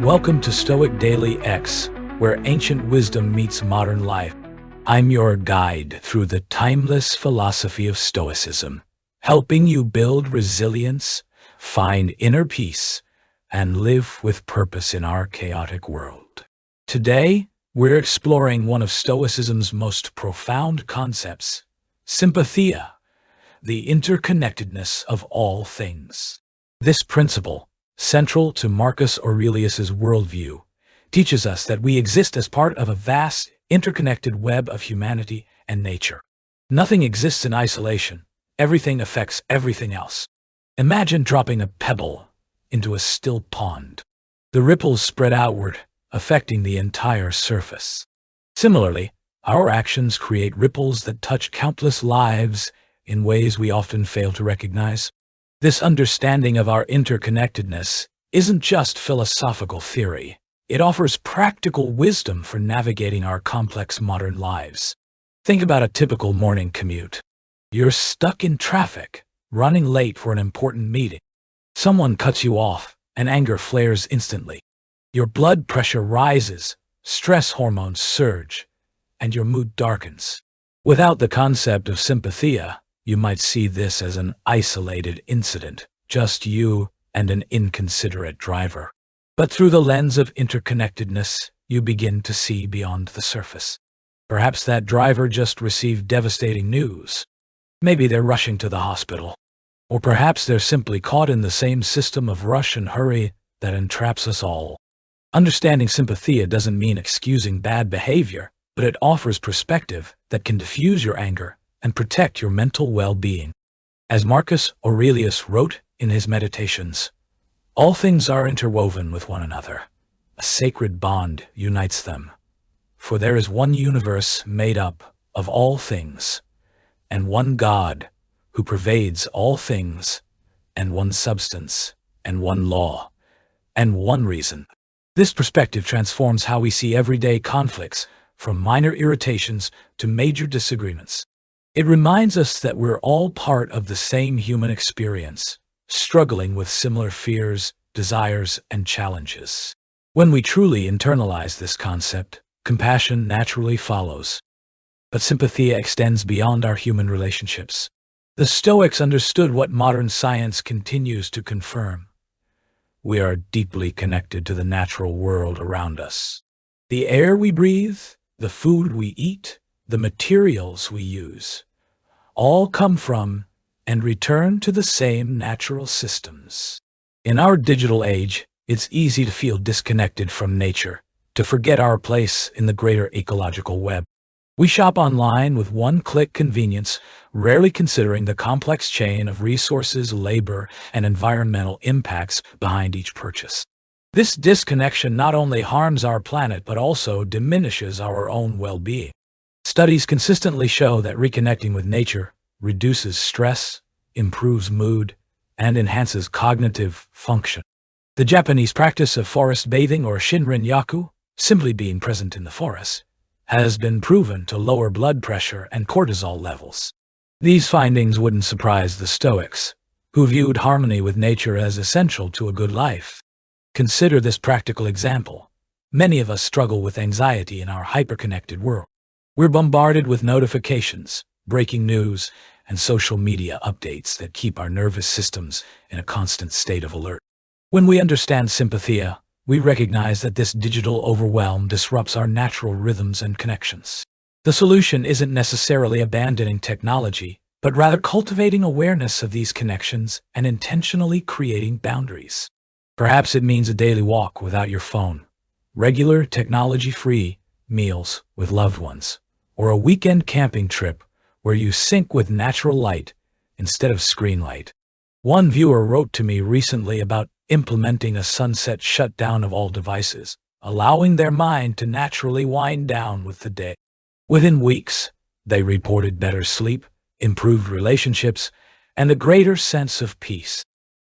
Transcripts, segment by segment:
Welcome to Stoic Daily X, where ancient wisdom meets modern life. I'm your guide through the timeless philosophy of Stoicism, helping you build resilience, find inner peace, and live with purpose in our chaotic world. Today, we're exploring one of Stoicism's most profound concepts, Sympatheia, the interconnectedness of all things. This principle, central to Marcus Aurelius's worldview, teaches us that we exist as part of a vast, interconnected web of humanity and nature. Nothing exists in isolation. Everything affects everything else. Imagine dropping a pebble into a still pond. The ripples spread outward, affecting the entire surface. Similarly, our actions create ripples that touch countless lives in ways we often fail to recognize. This understanding of our interconnectedness isn't just philosophical theory. It offers practical wisdom for navigating our complex modern lives. Think about a typical morning commute. You're stuck in traffic, running late for an important meeting. Someone cuts you off, and anger flares instantly. Your blood pressure rises, stress hormones surge, and your mood darkens. Without the concept of sympatheia, you might see this as an isolated incident, just you and an inconsiderate driver. But through the lens of interconnectedness, you begin to see beyond the surface. Perhaps that driver just received devastating news. Maybe they're rushing to the hospital. Or perhaps they're simply caught in the same system of rush and hurry that entraps us all. Understanding sympatheia doesn't mean excusing bad behavior, but it offers perspective that can diffuse your anger and protect your mental well-being. As Marcus Aurelius wrote in his Meditations, all things are interwoven with one another. A sacred bond unites them. For there is one universe made up of all things, and one God who pervades all things, and one substance, and one law, and one reason. This perspective transforms how we see everyday conflicts, from minor irritations to major disagreements. It reminds us that we're all part of the same human experience, struggling with similar fears, desires, and challenges. When we truly internalize this concept, compassion naturally follows. But sympatheia extends beyond our human relationships. The Stoics understood what modern science continues to confirm. We are deeply connected to the natural world around us. The air we breathe, the food we eat, the materials we use, all come from and return to the same natural systems. In our digital age, it's easy to feel disconnected from nature, to forget our place in the greater ecological web. We shop online with one-click convenience, rarely considering the complex chain of resources, labor, and environmental impacts behind each purchase. This disconnection not only harms our planet but also diminishes our own well-being. Studies consistently show that reconnecting with nature reduces stress, improves mood, and enhances cognitive function. The Japanese practice of forest bathing, or shinrin-yaku, simply being present in the forest, has been proven to lower blood pressure and cortisol levels. These findings wouldn't surprise the Stoics, who viewed harmony with nature as essential to a good life. Consider this practical example. Many of us struggle with anxiety in our hyperconnected world. We're bombarded with notifications, breaking news, and social media updates that keep our nervous systems in a constant state of alert. When we understand sympatheia, we recognize that this digital overwhelm disrupts our natural rhythms and connections. The solution isn't necessarily abandoning technology, but rather cultivating awareness of these connections and intentionally creating boundaries. Perhaps it means a daily walk without your phone, regular technology-free meals with loved ones, or a weekend camping trip where you sync with natural light instead of screen light. One viewer wrote to me recently about implementing a sunset shutdown of all devices, allowing their mind to naturally wind down with the day. Within weeks, they reported better sleep, improved relationships, and a greater sense of peace.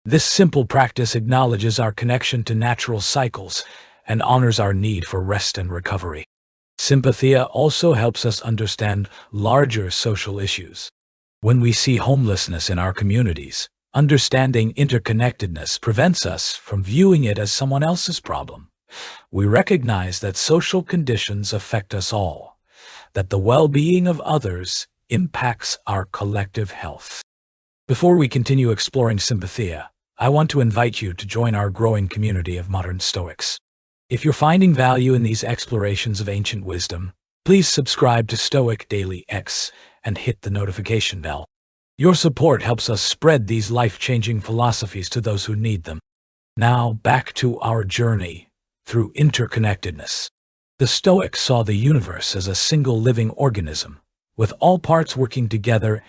This simple practice acknowledges our connection to natural cycles and honors our need for rest and recovery. Sympatheia also helps us understand larger social issues. When we see homelessness in our communities, understanding interconnectedness prevents us from viewing it as someone else's problem. We recognize that social conditions affect us all, that the well-being of others impacts our collective health. Before we continue exploring Sympatheia, I want to invite you to join our growing community of modern Stoics. If you're finding value in these explorations of ancient wisdom, please subscribe to Stoic Daily X and hit the notification bell. Your support helps us spread these life-changing philosophies to those who need them. Now, back to our journey through interconnectedness. The Stoics saw the universe as a single living organism, with all parts working together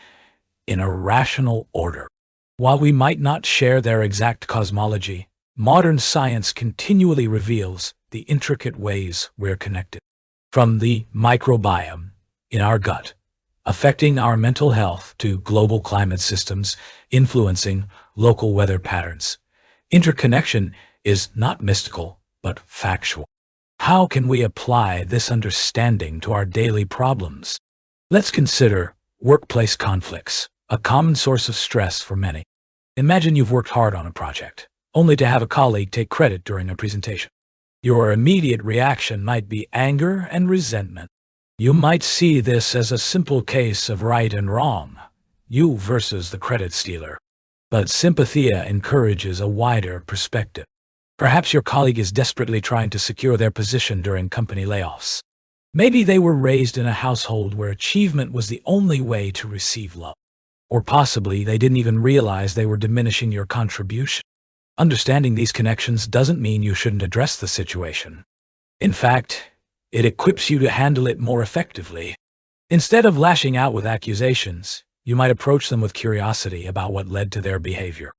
in a rational order. While we might not share their exact cosmology, modern science continually reveals the intricate ways we're connected. From the microbiome in our gut, affecting our mental health, to global climate systems influencing local weather patterns, interconnection is not mystical, but factual. How can we apply this understanding to our daily problems? Let's consider workplace conflicts, a common source of stress for many. Imagine you've worked hard on a project, only to have a colleague take credit during a presentation. Your immediate reaction might be anger and resentment. You might see this as a simple case of right and wrong, you versus the credit stealer. But Sympatheia encourages a wider perspective. Perhaps your colleague is desperately trying to secure their position during company layoffs. Maybe they were raised in a household where achievement was the only way to receive love. Or possibly they didn't even realize they were diminishing your contribution. Understanding these connections doesn't mean you shouldn't address the situation. In fact, it equips you to handle it more effectively. Instead of lashing out with accusations, you might approach them with curiosity about what led to their behavior.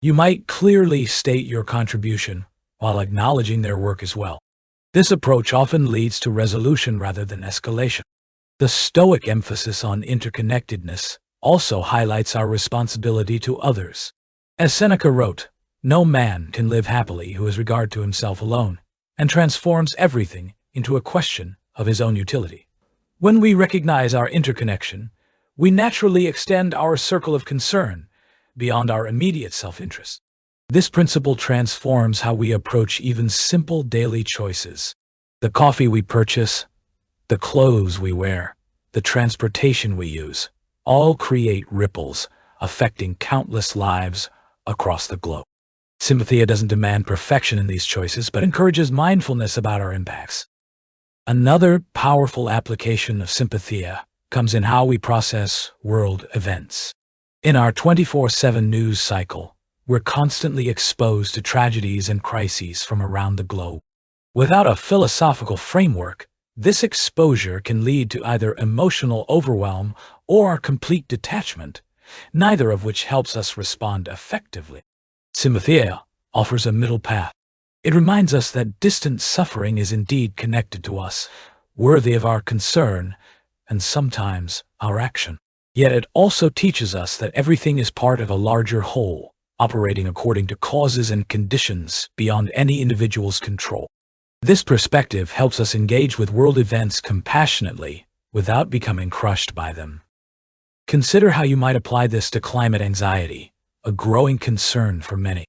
You might clearly state your contribution while acknowledging their work as well. This approach often leads to resolution rather than escalation. The Stoic emphasis on interconnectedness also highlights our responsibility to others. As Seneca wrote, "No man can live happily who has regard to himself alone, and transforms everything into a question of his own utility." When we recognize our interconnection, we naturally extend our circle of concern beyond our immediate self-interest. This principle transforms how we approach even simple daily choices. The coffee we purchase, the clothes we wear, the transportation we use, all create ripples affecting countless lives across the globe. Sympatheia doesn't demand perfection in these choices, but encourages mindfulness about our impacts. Another powerful application of Sympatheia comes in how we process world events. In our 24/7 news cycle, we're constantly exposed to tragedies and crises from around the globe. Without a philosophical framework, this exposure can lead to either emotional overwhelm or complete detachment, neither of which helps us respond effectively. Sympatheia offers a middle path. It reminds us that distant suffering is indeed connected to us, worthy of our concern, and sometimes our action. Yet it also teaches us that everything is part of a larger whole, operating according to causes and conditions beyond any individual's control. This perspective helps us engage with world events compassionately without becoming crushed by them. Consider how you might apply this to climate anxiety, a growing concern for many.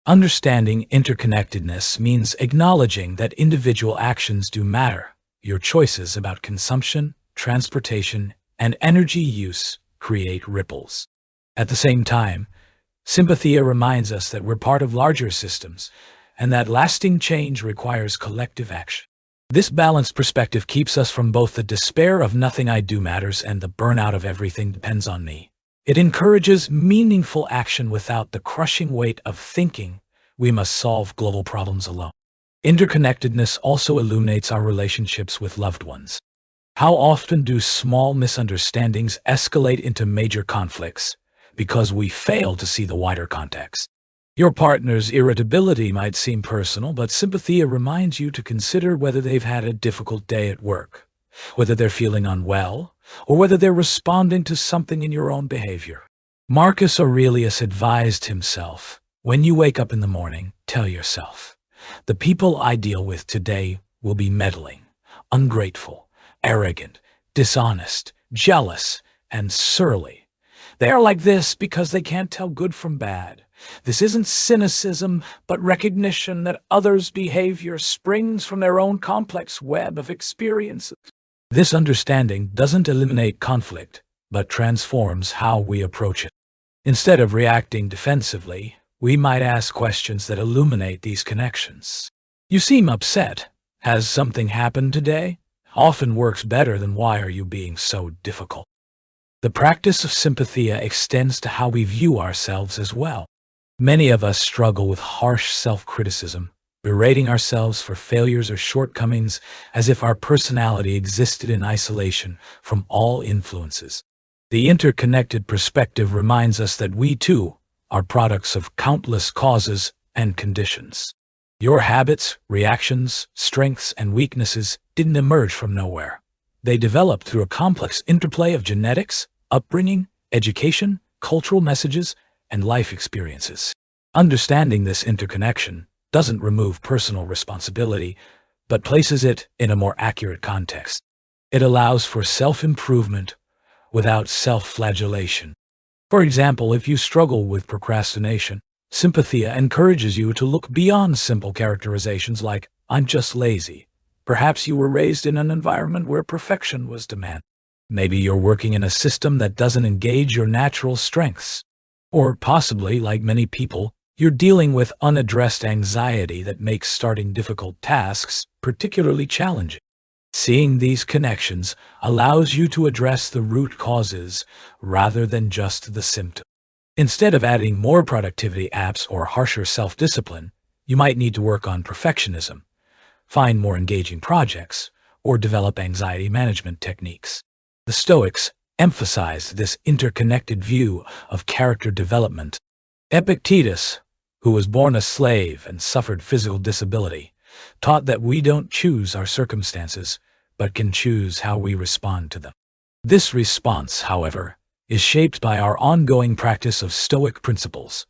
Understanding interconnectedness means acknowledging that individual actions do matter. Your choices about consumption, transportation, and energy use create ripples. At the same time, Sympatheia reminds us that we're part of larger systems, and that lasting change requires collective action. This balanced perspective keeps us from both the despair of nothing I do matters and the burnout of everything depends on me. It encourages meaningful action without the crushing weight of thinking we must solve global problems alone. Interconnectedness also illuminates our relationships with loved ones. How often do small misunderstandings escalate into major conflicts because we fail to see the wider context? Your partner's irritability might seem personal, but Sympatheia reminds you to consider whether they've had a difficult day at work, whether they're feeling unwell, or whether they're responding to something in your own behavior. Marcus Aurelius advised himself, "When you wake up in the morning, tell yourself, the people I deal with today will be meddling, ungrateful, arrogant, dishonest, jealous, and surly. They are like this because they can't tell good from bad, This isn't cynicism, but recognition that others' behavior springs from their own complex web of experiences. This understanding doesn't eliminate conflict, but transforms how we approach it. Instead of reacting defensively, we might ask questions that illuminate these connections. You seem upset. Has something happened today? Often works better than why are you being so difficult? The practice of sympatheia extends to how we view ourselves as well. Many of us struggle with harsh self-criticism, berating ourselves for failures or shortcomings as if our personality existed in isolation from all influences. The interconnected perspective reminds us that we, too, are products of countless causes and conditions. Your habits, reactions, strengths, and weaknesses didn't emerge from nowhere. They developed through a complex interplay of genetics, upbringing, education, cultural messages, and life experiences. Understanding this interconnection doesn't remove personal responsibility, but places it in a more accurate context. It allows for self-improvement without self-flagellation. For example, if you struggle with procrastination, Sympatheia encourages you to look beyond simple characterizations like, "I'm just lazy." Perhaps you were raised in an environment where perfection was demanded. Maybe you're working in a system that doesn't engage your natural strengths. Or possibly, like many people, you're dealing with unaddressed anxiety that makes starting difficult tasks particularly challenging. Seeing these connections allows you to address the root causes rather than just the symptom. Instead of adding more productivity apps or harsher self-discipline, you might need to work on perfectionism, find more engaging projects, or develop anxiety management techniques. The Stoics emphasized this interconnected view of character development. Epictetus, who was born a slave and suffered physical disability, taught that we don't choose our circumstances, but can choose how we respond to them. This response, however, is shaped by our ongoing practice of Stoic principles,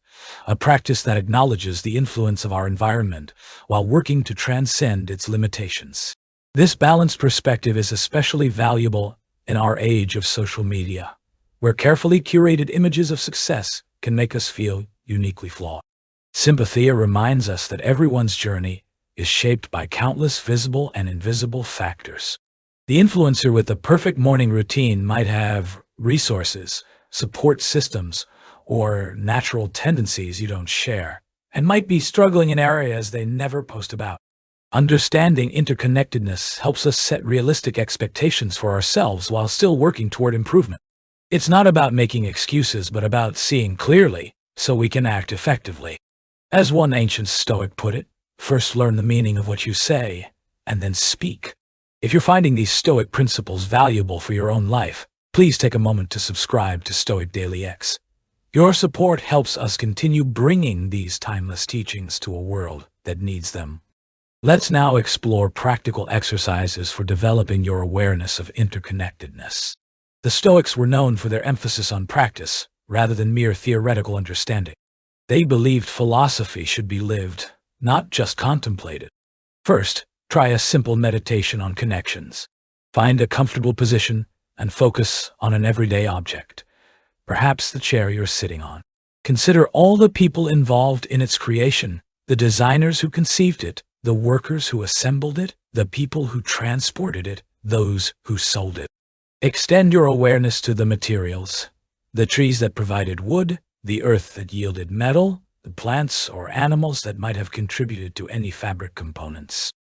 a practice that acknowledges the influence of our environment while working to transcend its limitations. This balanced perspective is especially valuable in our age of social media, where carefully curated images of success can make us feel uniquely flawed. Sympatheia reminds us that everyone's journey is shaped by countless visible and invisible factors. The influencer with the perfect morning routine might have resources, support systems, or natural tendencies you don't share, and might be struggling in areas they never post about. Understanding interconnectedness helps us set realistic expectations for ourselves while still working toward improvement. It's not about making excuses, but about seeing clearly so we can act effectively. As one ancient Stoic put it, first learn the meaning of what you say, and then speak. If you're finding these Stoic principles valuable for your own life, please take a moment to subscribe to Stoic Daily X. Your support helps us continue bringing these timeless teachings to a world that needs them. Let's now explore practical exercises for developing your awareness of interconnectedness. The Stoics were known for their emphasis on practice, rather than mere theoretical understanding. They believed philosophy should be lived, not just contemplated. First, try a simple meditation on connections. Find a comfortable position and focus on an everyday object, perhaps the chair you're sitting on. Consider all the people involved in its creation, the designers who conceived it, the workers who assembled it, the people who transported it, those who sold it. Extend your awareness to the materials, the trees that provided wood, the earth that yielded metal, the plants or animals that might have contributed to any fabric components.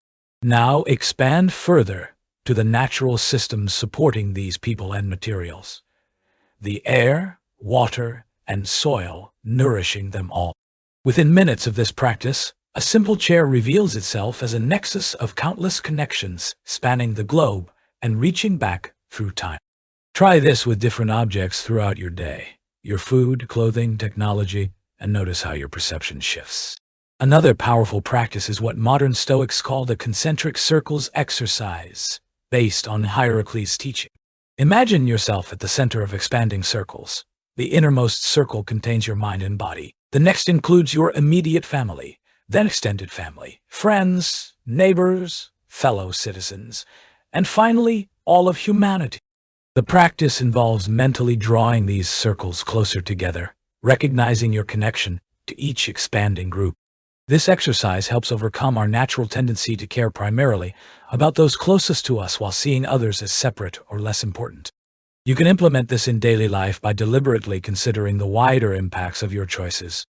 Now expand further to the natural systems supporting these people and materials. The air, water, and soil nourishing them all. Within minutes of this practice, a simple chair reveals itself as a nexus of countless connections spanning the globe and reaching back through time. Try this with different objects throughout your day, your food, clothing, technology, and notice how your perception shifts. Another powerful practice is what modern Stoics call the concentric circles exercise, based on Hierocles' teaching. Imagine yourself at the center of expanding circles. The innermost circle contains your mind and body. The next includes your immediate family, then extended family, friends, neighbors, fellow citizens, and finally, all of humanity. The practice involves mentally drawing these circles closer together, recognizing your connection to each expanding group. This exercise helps overcome our natural tendency to care primarily about those closest to us while seeing others as separate or less important. You can implement this in daily life by deliberately considering the wider impacts of your choices.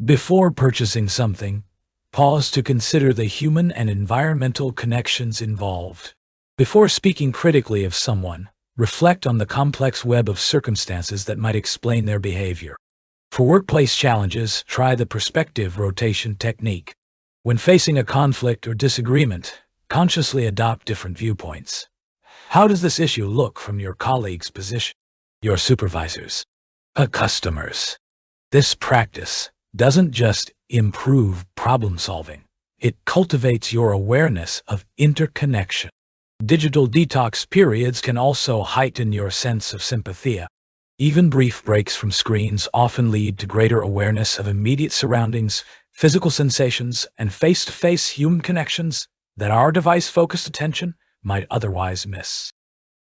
Before purchasing something, pause to consider the human and environmental connections involved. Before speaking critically of someone, reflect on the complex web of circumstances that might explain their behavior. For workplace challenges, try the perspective rotation technique. When facing a conflict or disagreement, consciously adopt different viewpoints. How does this issue look from your colleague's position, your supervisors, customers? This practice doesn't just improve problem solving, it cultivates your awareness of interconnection. Digital detox periods can also heighten your sense of sympatheia. Even brief breaks from screens often lead to greater awareness of immediate surroundings, physical sensations, and face-to-face human connections that our device-focused attention might otherwise miss.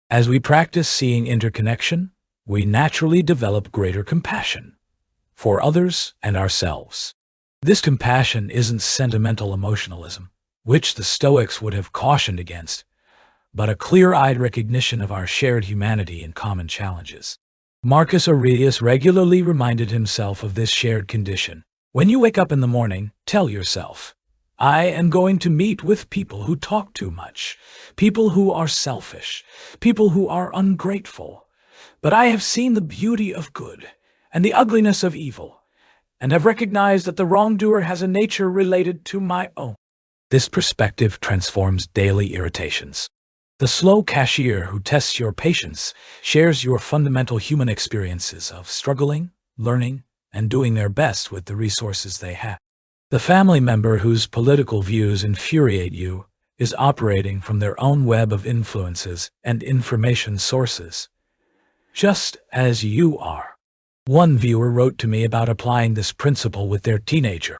As we practice seeing interconnection, we naturally develop greater compassion for others and ourselves. This compassion isn't sentimental emotionalism, which the Stoics would have cautioned against, but a clear-eyed recognition of our shared humanity and common challenges. Marcus Aurelius regularly reminded himself of this shared condition. When you wake up in the morning, tell yourself, I am going to meet with people who talk too much, people who are selfish, people who are ungrateful. But I have seen the beauty of good and the ugliness of evil, and have recognized that the wrongdoer has a nature related to my own. This perspective transforms daily irritations. The slow cashier who tests your patience shares your fundamental human experiences of struggling, learning, and doing their best with the resources they have. The family member whose political views infuriate you is operating from their own web of influences and information sources, just as you are. One viewer wrote to me about applying this principle with their teenager.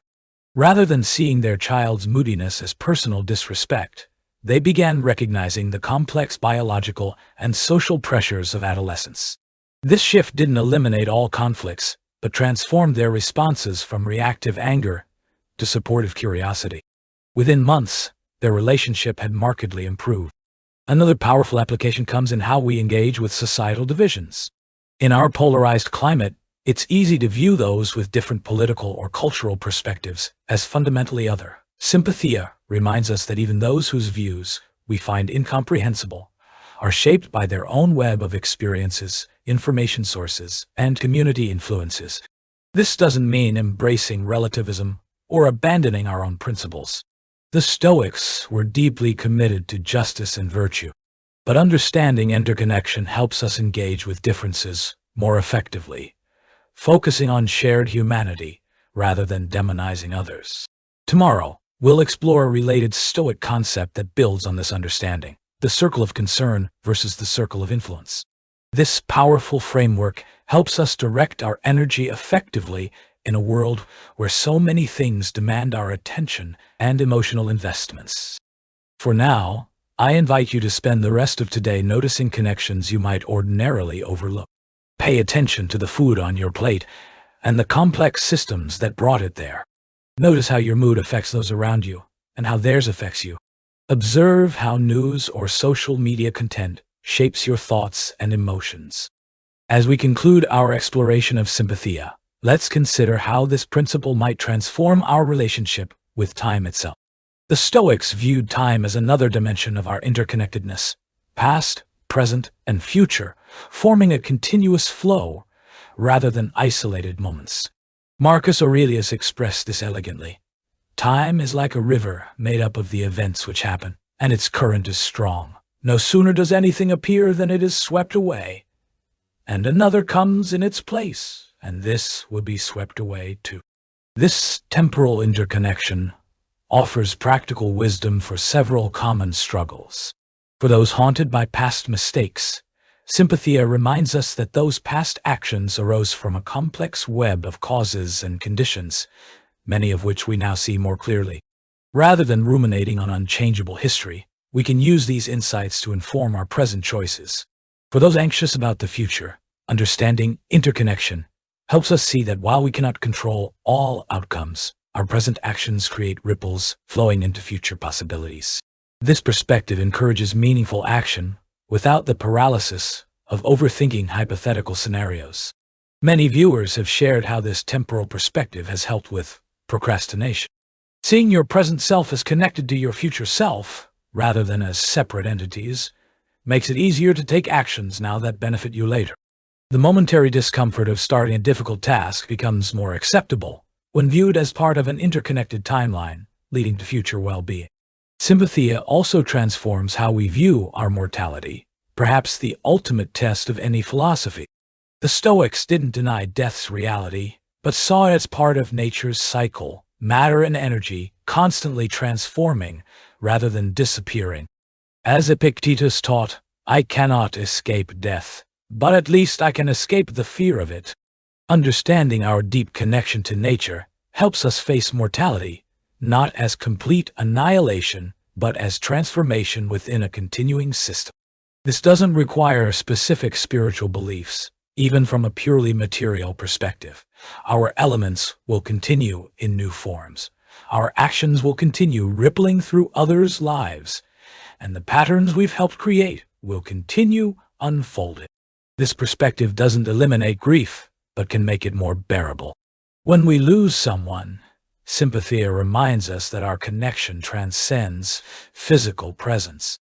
Rather than seeing their child's moodiness as personal disrespect, they began recognizing the complex biological and social pressures of adolescence. This shift didn't eliminate all conflicts, but transformed their responses from reactive anger to supportive curiosity. Within months, their relationship had markedly improved. Another powerful application comes in how we engage with societal divisions. In our polarized climate, it's easy to view those with different political or cultural perspectives as fundamentally other. Sympatheia reminds us that even those whose views we find incomprehensible are shaped by their own web of experiences, information sources, and community influences. This doesn't mean embracing relativism or abandoning our own principles. The Stoics were deeply committed to justice and virtue, but understanding interconnection helps us engage with differences more effectively, focusing on shared humanity rather than demonizing others. Tomorrow, we'll explore a related Stoic concept that builds on this understanding, the circle of concern versus the circle of influence. This powerful framework helps us direct our energy effectively in a world where so many things demand our attention and emotional investments. For now, I invite you to spend the rest of today noticing connections you might ordinarily overlook. Pay attention to the food on your plate and the complex systems that brought it there. Notice how your mood affects those around you and how theirs affects you. Observe how news or social media content shapes your thoughts and emotions. As we conclude our exploration of sympatheia, let's consider how this principle might transform our relationship with time itself. The Stoics viewed time as another dimension of our interconnectedness, past, present, and future, forming a continuous flow rather than isolated moments. Marcus Aurelius expressed this elegantly. Time is like a river made up of the events which happen, and its current is strong. No sooner does anything appear than it is swept away, and another comes in its place, and this will be swept away too. This temporal interconnection offers practical wisdom for several common struggles. For those haunted by past mistakes, Sympatheia reminds us that those past actions arose from a complex web of causes and conditions, many of which we now see more clearly. Rather than ruminating on unchangeable history, we can use these insights to inform our present choices. For those anxious about the future, understanding interconnection helps us see that while we cannot control all outcomes, our present actions create ripples flowing into future possibilities. This perspective encourages meaningful action without the paralysis of overthinking hypothetical scenarios. Many viewers have shared how this temporal perspective has helped with procrastination. Seeing your present self as connected to your future self, rather than as separate entities, makes it easier to take actions now that benefit you later. The momentary discomfort of starting a difficult task becomes more acceptable when viewed as part of an interconnected timeline leading to future well-being. Sympatheia also transforms how we view our mortality, perhaps the ultimate test of any philosophy. The Stoics didn't deny death's reality, but saw it as part of nature's cycle, matter and energy constantly transforming rather than disappearing. As Epictetus taught, I cannot escape death, but at least I can escape the fear of it. Understanding our deep connection to nature helps us face mortality, not as complete annihilation, but as transformation within a continuing system. This doesn't require specific spiritual beliefs, even from a purely material perspective. Our elements will continue in new forms. Our actions will continue rippling through others' lives, and the patterns we've helped create will continue unfolding. This perspective doesn't eliminate grief, but can make it more bearable. When we lose someone, Sympatheia reminds us that our connection transcends physical presence.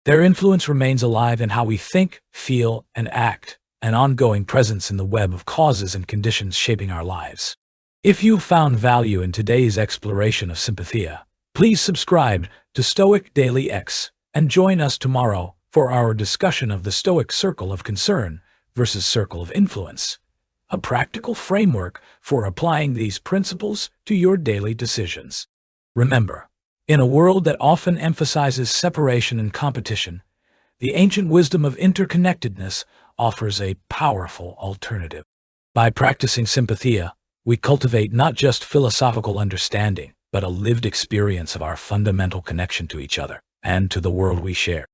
Their influence remains alive in how we think, feel, and act, an ongoing presence in the web of causes and conditions shaping our lives. If you found value in today's exploration of Sympatheia, please subscribe to Stoic Daily X and join us tomorrow for our discussion of the Stoic Circle of Concern versus Circle of Influence, a practical framework for applying these principles to your daily decisions. Remember, in a world that often emphasizes separation and competition, the ancient wisdom of interconnectedness offers a powerful alternative. By practicing Sympatheia, we cultivate not just philosophical understanding, but a lived experience of our fundamental connection to each other and to the world we share.